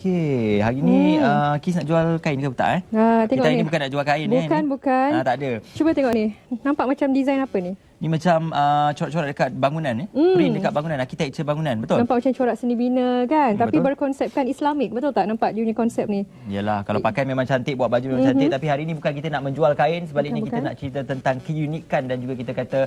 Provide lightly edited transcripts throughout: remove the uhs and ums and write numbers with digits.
Okey, hari ni Kis nak jual kain ke tak Tengok kita ni. Ini bukan nak jual kain Bukan. Tak ada. Cuba tengok ni. Nampak macam design apa ni? Ni macam corak-corak dekat bangunan print dekat bangunan, arkitektur bangunan, betul? Nampak macam corak seni bina kan, tapi betul. Berkonsepkan Islamik, betul tak? Nampak dia punya konsep ni. Yalah, kalau pakai memang cantik, buat baju memang cantik, tapi hari ni bukan kita nak menjual kain, sebaliknya kita nak cerita tentang keunikan dan juga kita kata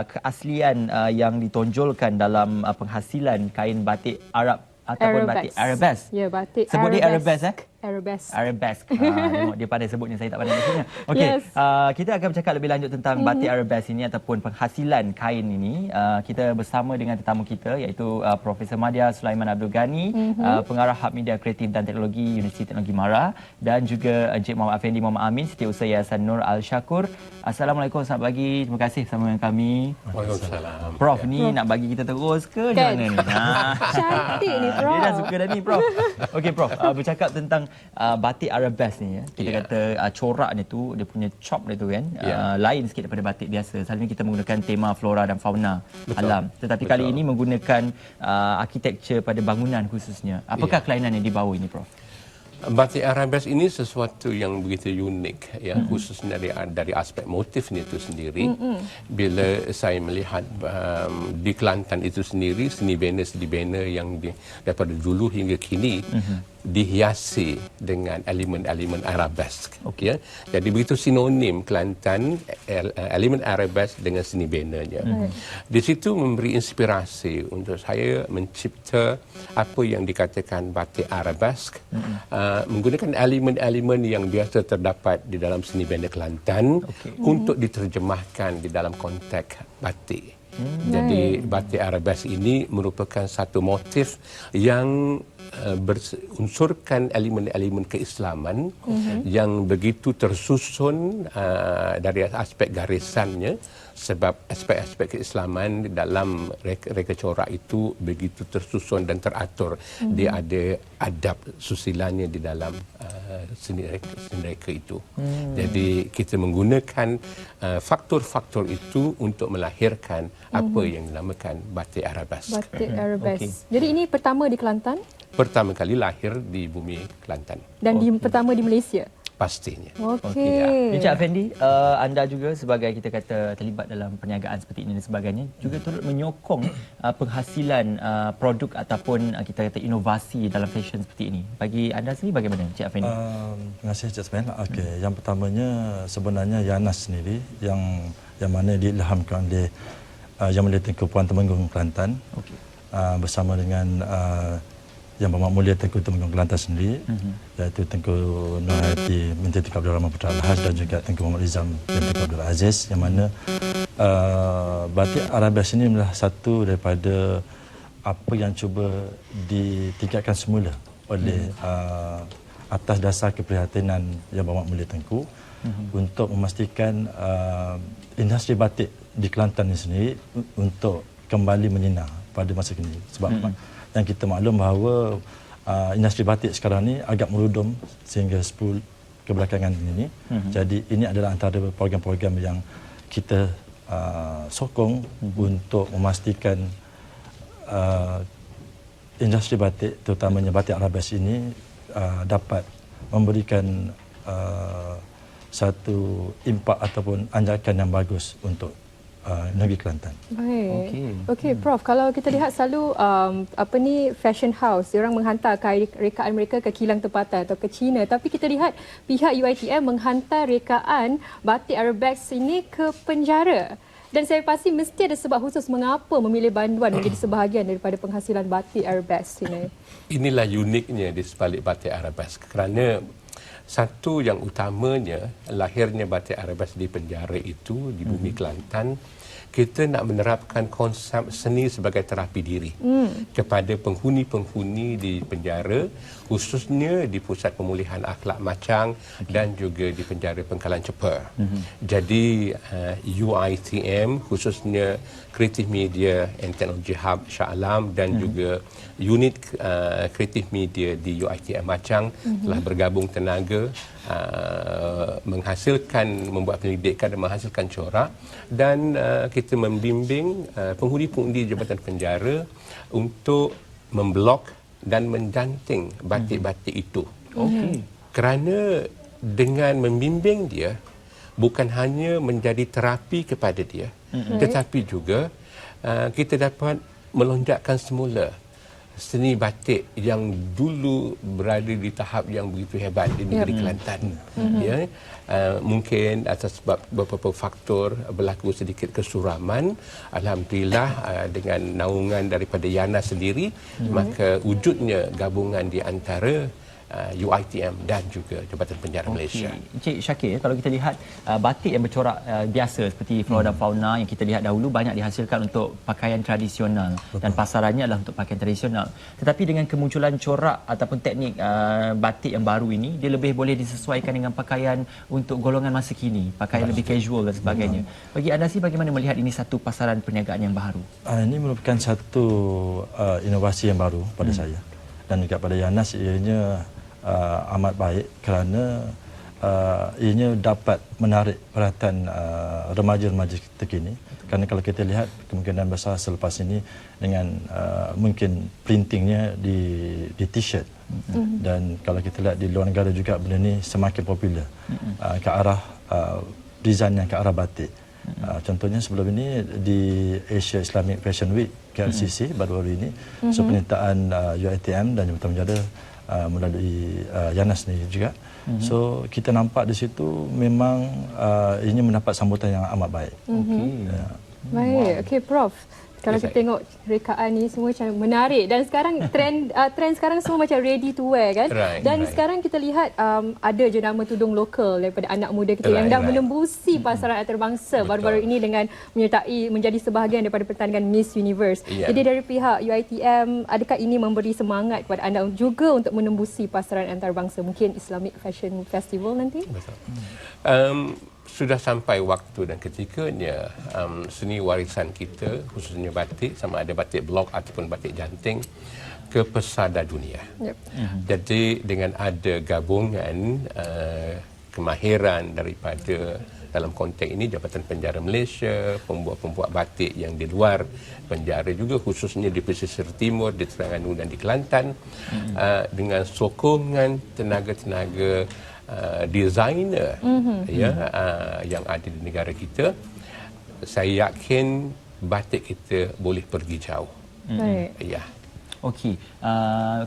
keaslian yang ditonjolkan dalam penghasilan kain batik Arab ataupun batik Arabesque. Ya, batik sebut dia Arabesque Arabesque. Tengok dia pandai sebutnya, saya tak pandai maksudnya. Okey, Yes. Kita akan bercakap lebih lanjut tentang batik Arabesque ini ataupun penghasilan kain ini. Kita bersama dengan tetamu kita iaitu Profesor Madya Sulaiman Abdul Ghani, Pengarah Hub Media Kreatif dan Teknologi Universiti Teknologi Mara, dan juga Encik Muhammad Afendi Muhammad Amin, Setiausaha Yayasan Nur Al-Syakur. Assalamualaikum, selamat pagi. Terima kasih bersama dengan kami. Waalaikumsalam. Prof ni nak bagi kita terus ke macam mana ni? Cantik ni, Prof. Dia dah suka dah ni, Prof. Okey, Prof. Bercakap tentang batik Arabesque ni ya. Kita kata corak dia tu, dia punya chop dia tu kan, lain sikit daripada batik biasa. Selalunya kita menggunakan tema flora dan fauna alam. Tetapi kali ini menggunakan arkitektur pada bangunan khususnya. Apakah kelainan yang dibawa ini, Prof? Batik Arabesque ini sesuatu yang begitu unik ya, khususnya dari aspek motifnya itu sendiri. Bila saya melihat di Kelantan itu sendiri, seni bina yang daripada dulu hingga kini dihiasi dengan elemen-elemen Arabesque. Ya. Jadi begitu sinonim Kelantan, elemen Arabesque dengan seni binanya. Di situ memberi inspirasi untuk saya mencipta apa yang dikatakan batik Arabesque, menggunakan elemen-elemen yang biasa terdapat di dalam seni bina Kelantan untuk diterjemahkan di dalam konteks batik. Jadi batik Arabesque ini merupakan satu motif yang berunsurkan elemen-elemen keislaman yang begitu tersusun dari aspek garisannya, sebab aspek-aspek keislaman di dalam reka corak itu begitu tersusun dan teratur. Dia ada adab susilanya di dalam seni reka itu. Jadi kita menggunakan faktor-faktor itu untuk melahirkan apa yang dinamakan batik Arabesque. Batik Arabesque. Jadi ini pertama di Kelantan? Pertama kali lahir di bumi Kelantan. Dan pertama di Malaysia? Pastinya. Okey. Encik Afendi, anda juga sebagai kita kata terlibat dalam perniagaan seperti ini dan sebagainya, juga turut menyokong penghasilan produk ataupun kita kata inovasi dalam fashion seperti ini. Bagi anda sendiri bagaimana, Encik Afendi? Terima kasih, Encik Sven. Okey, yang pertamanya sebenarnya Yanas sendiri yang mana diilhamkan oleh Yang Mulia Tengku Puan Temenggung Kelantan, bersama dengan Yang Berhormat Mulia Tengku Temenggung Kelantan sendiri, iaitu Tengku Nur Hayati Binti Tengku Abdul Rahman Putra Al-Haj dan juga Tengku Muhammad Izam Binti Tengku Abdul Aziz, yang mana batik Arabesque ini adalah satu daripada apa yang cuba ditingkatkan semula oleh atas dasar keprihatinan Yang Berhormat Mulia Tengku untuk memastikan industri batik di Kelantan ini sendiri untuk kembali menyinar pada masa kini. Sebab yang kita maklum bahawa industri batik sekarang ni agak merudum sehingga 10 kebelakangan ini. Jadi ini adalah antara program-program yang kita sokong untuk memastikan industri batik, terutamanya batik Arabesque ini dapat memberikan satu impak ataupun anjakan yang bagus untuk negeri Kelantan. Baik. Okey, Prof, kalau kita lihat selalu fashion house, diorang menghantar rekaan mereka ke kilang tempatan atau ke China, tapi kita lihat pihak UiTM menghantar rekaan batik Arabesque ini ke penjara. Dan saya pasti mesti ada sebab khusus mengapa memilih Banduan menjadi sebahagian daripada penghasilan batik Arabesque ini. Inilah uniknya di sebalik batik Arabesque, kerana satu yang utamanya lahirnya batik Arabesque di penjara itu di bumi Kelantan, kita nak menerapkan konsep seni sebagai terapi diri kepada penghuni-penghuni di penjara, khususnya di Pusat Pemulihan Akhlak Machang dan juga di penjara Pengkalan Cepa. Jadi UiTM, khususnya Creative Media and Technology Hub Shah Alam dan juga unit Creative Media di UiTM Machang telah bergabung tenaga membuat penyelidikan dan menghasilkan corak, dan kita membimbing penghuni-penghuni Jabatan Penjara untuk memblok dan menjanting batik-batik itu. Okey. Kerana dengan membimbing dia bukan hanya menjadi terapi kepada dia, tetapi juga kita dapat melonjakkan semula seni batik yang dulu berada di tahap yang begitu hebat di negeri Kelantan. Ya, mungkin atas sebab beberapa faktor berlaku sedikit kesuraman, alhamdulillah dengan naungan daripada Yana sendiri, maka wujudnya gabungan di antara UiTM dan juga Jabatan Penjara Malaysia. Encik Syakir, kalau kita lihat batik yang bercorak biasa seperti flora dan fauna yang kita lihat dahulu banyak dihasilkan untuk pakaian tradisional. Betul. Dan pasarannya adalah untuk pakaian tradisional. Tetapi dengan kemunculan corak ataupun teknik batik yang baru ini, dia lebih boleh disesuaikan dengan pakaian untuk golongan masa kini, pakaian lebih casual dan sebagainya. Bagi anda sih, bagaimana melihat ini satu pasaran perniagaan yang baru? Ini merupakan satu inovasi yang baru pada saya. Dan juga pada Yanas, ianya amat baik kerana ianya dapat menarik perhatian remaja-remaja terkini. Kerana kalau kita lihat kemungkinan besar selepas ini dengan mungkin printingnya di t-shirt, dan kalau kita lihat di luar negara juga benda ni semakin popular ke arah design yang ke arah batik. Contohnya sebelum ini di Asia Islamic Fashion Week KLCC baru-baru ini, penyertaan UiTM dan Jabatan Penjara melalui Yanas sendiri juga. So kita nampak di situ memang ini mendapat sambutan yang amat baik. Baik, okey Prof. Kalau kita tengok rekaan ni semua macam menarik, dan sekarang trend sekarang semua macam ready to wear kan. Dan sekarang kita lihat ada jenama tudung lokal daripada anak muda kita yang dah menembusi pasaran antarabangsa baru-baru ini dengan menyertai menjadi sebahagian daripada pertandingan Miss Universe. Jadi dari pihak UiTM, adakah ini memberi semangat kepada anda juga untuk menembusi pasaran antarabangsa, mungkin Islamic Fashion Festival nanti? Betul. Sudah sampai waktu dan ketikanya seni warisan kita, khususnya batik, sama ada batik blok ataupun batik janting, ke pesada dunia. Jadi dengan ada gabungan kemahiran daripada, dalam konteks ini, Jabatan Penjara Malaysia, pembuat-pembuat batik yang di luar penjara juga, khususnya di pesisir timur, di Terengganu dan di Kelantan, dengan sokongan tenaga-tenaga designer yang ada di negara kita, saya yakin batik kita boleh pergi jauh. Ya. Okey,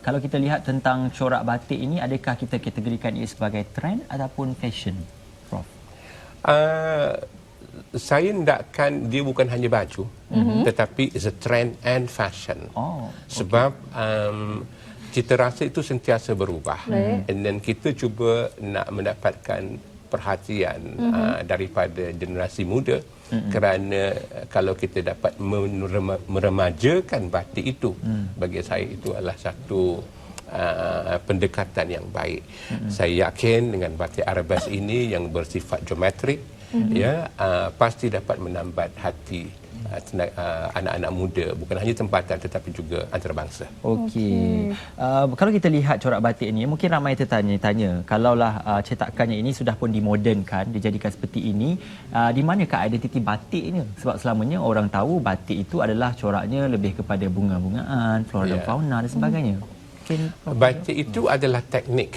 kalau kita lihat tentang corak batik ini, adakah kita kategorikan ia sebagai trend ataupun fashion, Prof? Saya nakkan dia bukan hanya baju, tetapi is a trend and fashion. Sebab cita rasa itu sentiasa berubah, dan kita cuba nak mendapatkan perhatian daripada generasi muda, kerana kalau kita dapat meremajakan batik itu, bagi saya itu adalah satu pendekatan yang baik. Saya yakin dengan batik Arabes ini yang bersifat geometrik, pasti dapat menambat hati anak-anak muda, bukan hanya tempatan tetapi juga antarabangsa. Okey. Kalau kita lihat corak batik ini, mungkin ramai tertanya-tanya, kalaulah cetakannya ini sudah pun dimodernkan, dijadikan seperti ini, di manakah identiti batiknya? Sebab selamanya orang tahu batik itu adalah coraknya lebih kepada bunga-bungaan, flora dan fauna dan sebagainya. Batik itu adalah teknik.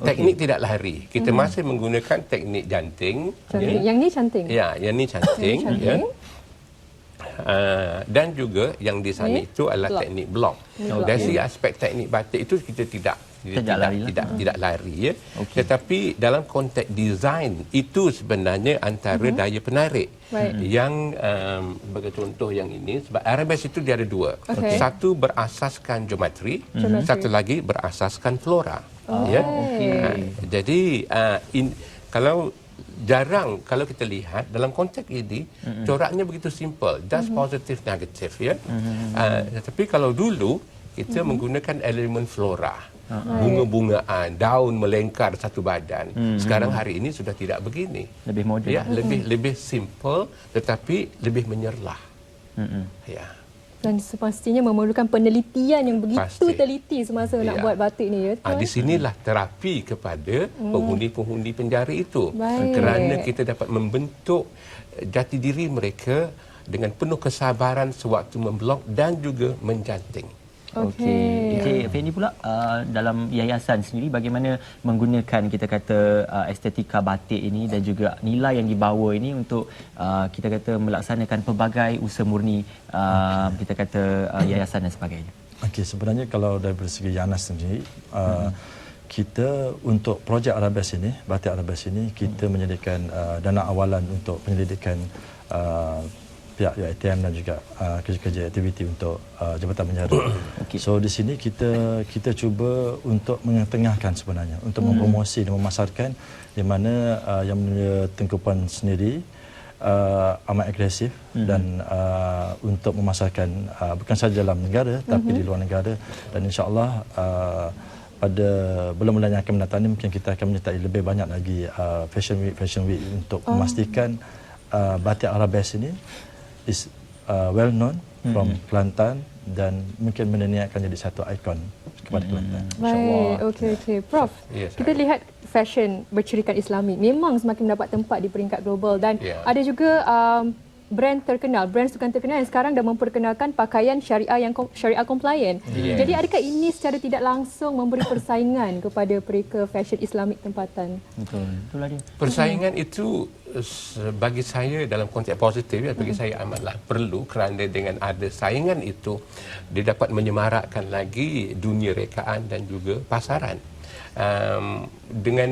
Teknik tidak lari. Kita masih menggunakan teknik janting. Yang ni canting. Ya, yang ni canting. Dan juga yang di sana itu adalah teknik blok. Dari segi aspek teknik batik itu kita tidak lari. Tetapi dalam konteks desain itu sebenarnya antara daya penarik. Yang sebagai contoh yang ini, sebab Arabes itu dia ada dua. Satu berasaskan geometri, satu lagi berasaskan flora. Jadi kalau jarang kalau kita lihat dalam konteks ini, coraknya begitu simple, just positive negative, tapi kalau dulu kita menggunakan elemen flora, bunga-bungaan, daun melengkar satu badan. Sekarang hari ini sudah tidak begini, lebih moden, lebih simple tetapi lebih menyerlah. Dan sepastinya memerlukan penelitian yang begitu teliti semasa nak buat batik ni. Di sinilah terapi kepada penghuni-penghuni penjara itu. Kerana kita dapat membentuk jati diri mereka dengan penuh kesabaran sewaktu memblok dan juga menjanting. Okey. Encik Fendi pula dalam yayasan sendiri bagaimana menggunakan kita kata estetika batik ini dan juga nilai yang dibawa ini untuk kita kata melaksanakan pelbagai usaha murni kita kata yayasan dan sebagainya. Okey, sebenarnya kalau dari segi Yanas sendiri kita untuk projek Arabes ini, batik Arabes ini kita menyediakan dana awalan untuk penyelidikan pihak UiTM dan juga kerja-kerja aktiviti untuk Jabatan Penjara. Okey. So di sini kita cuba untuk mengetengahkan sebenarnya untuk mempromosi dan memasarkan di mana Yang Mulia Tengku Puan sendiri amat agresif dan untuk memasarkan bukan sahaja dalam negara tapi di luar negara, dan insya-Allah pada bulan-bulan yang akan mendatang ini mungkin kita akan menyertai lebih banyak lagi Fashion Week untuk memastikan batik Arabes ini is well known from Kelantan dan mungkin benda ini akan jadi satu ikon kepada Kelantan. Baik, okey. Prof, Yes, kita lihat fashion bercirikan Islami memang semakin mendapat tempat di peringkat global dan Yeah. ada juga brand sukan terkenal yang sekarang dah memperkenalkan pakaian syariah yang syariah compliant. Yes. Jadi adakah ini secara tidak langsung memberi persaingan kepada mereka fashion Islamik tempatan? Betul lah dia. Persaingan itu bagi saya dalam konteks positif bagi saya amatlah perlu, kerana dengan ada saingan itu dia dapat menyemarakkan lagi dunia rekaan dan juga pasaran. Dengan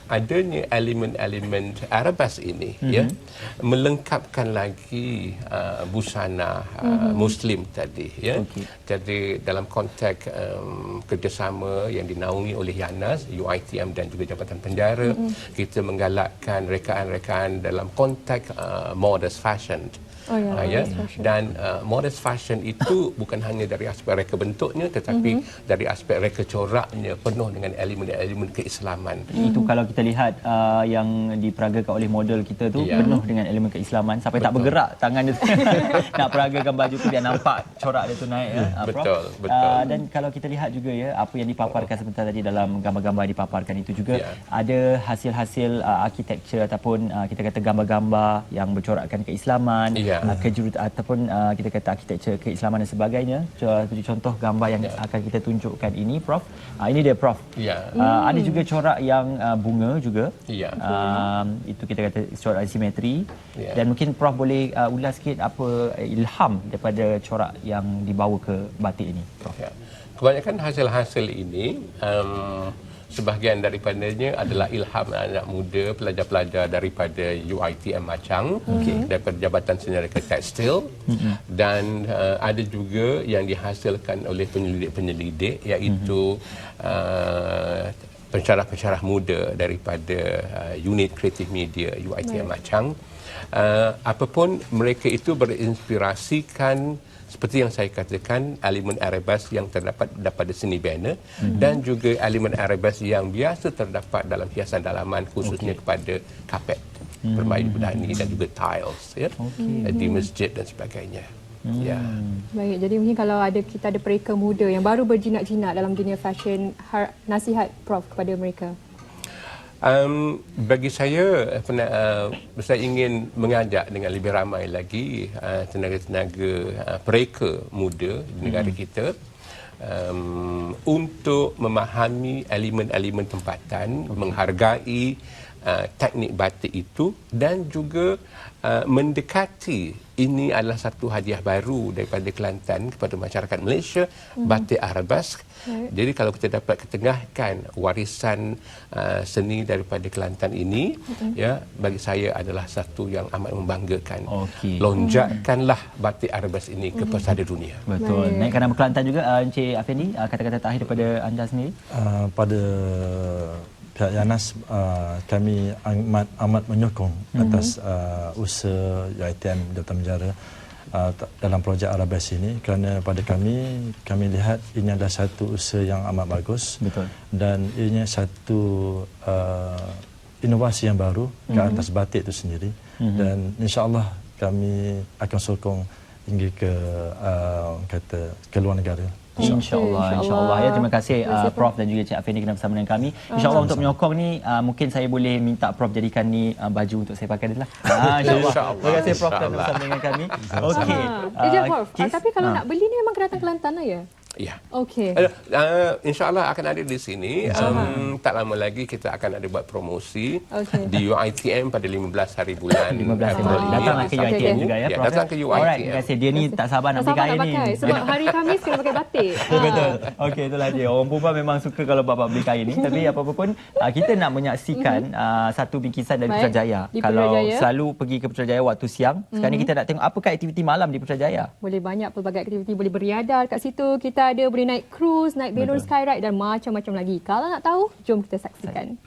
adanya elemen-elemen Arabes ini melengkapkan lagi busana Muslim tadi Okey. Jadi dalam konteks kerjasama yang dinaungi oleh Yanas, UiTM dan juga Jabatan Penjara, kita menggalakkan rekaan-rekaan dalam konteks modest fashion. Modest fashion. Dan modest fashion itu bukan hanya dari aspek reka bentuknya tetapi dari aspek reka coraknya penuh dengan elemen-elemen keislaman. Itu kalau kita lihat yang diperagakan oleh model kita tu Ya. penuh dengan elemen keislaman sampai tak bergerak tangan dia nak peragakan baju tu biar nampak corak dia tu naik Prof. Betul. Dan kalau kita lihat juga ya apa yang dipaparkan sebentar tadi dalam gambar-gambar yang dipaparkan itu juga Ya. ada hasil-hasil architecture ataupun kita kata gambar-gambar yang bercorakkan keislaman, Ya. ataupun kita kata architecture keislaman dan sebagainya. Contoh gambar yang akan kita tunjukkan ini Prof. Ini dia Prof. Ya. Ada juga corak yang bunga juga. Ya. Itu kita kata corak simetri. Ya. Dan mungkin Prof boleh ulas sikit apa ilham daripada corak yang dibawa ke batik ini, Prof. Ya. Kebanyakan hasil-hasil ini sebahagian daripadanya adalah ilham anak muda, pelajar-pelajar daripada UiTM Machang, daripada Jabatan Seni Reka Tekstil, dan ada juga yang dihasilkan oleh penyelidik-penyelidik iaitu pensyarah-pensyarah muda daripada unit kreatif media UiTM Machang. Apapun mereka itu berinspirasikan seperti yang saya katakan elemen Arabes yang terdapat daripada seni banner dan juga elemen Arabes yang biasa terdapat dalam hiasan dalaman khususnya kepada kapet bermain bedani dan juga tiles di masjid dan sebagainya. Ya. Baik, jadi mungkin kalau kita ada mereka muda yang baru berjinak-jinak dalam dunia fashion, nasihat Prof kepada mereka. Bagi saya saya ingin mengajak dengan lebih ramai lagi tenaga-tenaga pereka muda di negara kita untuk memahami elemen-elemen tempatan, menghargai teknik batik itu dan juga mendekati ini adalah satu hadiah baru daripada Kelantan kepada masyarakat Malaysia, batik Arabes. Jadi kalau kita dapat ketengahkan warisan seni daripada Kelantan ini, ya, bagi saya adalah satu yang amat membanggakan. Lonjakkanlah batik Arabes ini ke pesada dunia. Betul. Naikkan nama Kelantan juga, Encik Afendi, kata-kata terakhir daripada anda sendiri. Pada pihak Yanas, kami amat menyokong atas usaha UiTM Jabatan Penjara dalam projek Arabes ini, kerana pada kami lihat ini adalah satu usaha yang amat bagus. Betul. Dan ini satu inovasi yang baru ke atas batik itu sendiri. Dan insya-Allah kami akan sokong hingga ke luar negara. InsyaAllah. Ya, terima kasih Prof dan juga Cik Afendi kerana bersama dengan kami. InsyaAllah untuk menyokong ni, mungkin saya boleh minta Prof jadikan ni baju untuk saya pakai dulu lah. InsyaAllah. Terima kasih Prof kerana bersama dengan kami. Okey. Prof, tapi kalau nak beli ni memang kena datang Kelantan lah ya? Ya. Okey. InsyaAllah akan ada di sini. Tak lama lagi kita akan ada buat promosi di UiTM pada 15 hari bulan 15 Februari. Datanglah ke UiTM juga ya, Prof. Datang ke UiTM. Alright, terima kasih. Dia ni tak sabar nak beli kain ni. Sebab hari Khamis kena pakai batik. Betul. Okey, itulah dia. Orang perempuan memang suka kalau bapa beli kain ni. Tapi apa-apa pun, kita nak menyaksikan satu bingkisan dari Putrajaya. Kalau selalu pergi ke Putrajaya waktu siang, sekarang ni kita nak tengok apakah aktiviti malam di Putrajaya. Boleh banyak pelbagai aktiviti, boleh beriadah kat situ. Kita ada boleh naik cruise, naik balloon skyride dan macam-macam lagi. Kalau nak tahu, jom kita saksikan.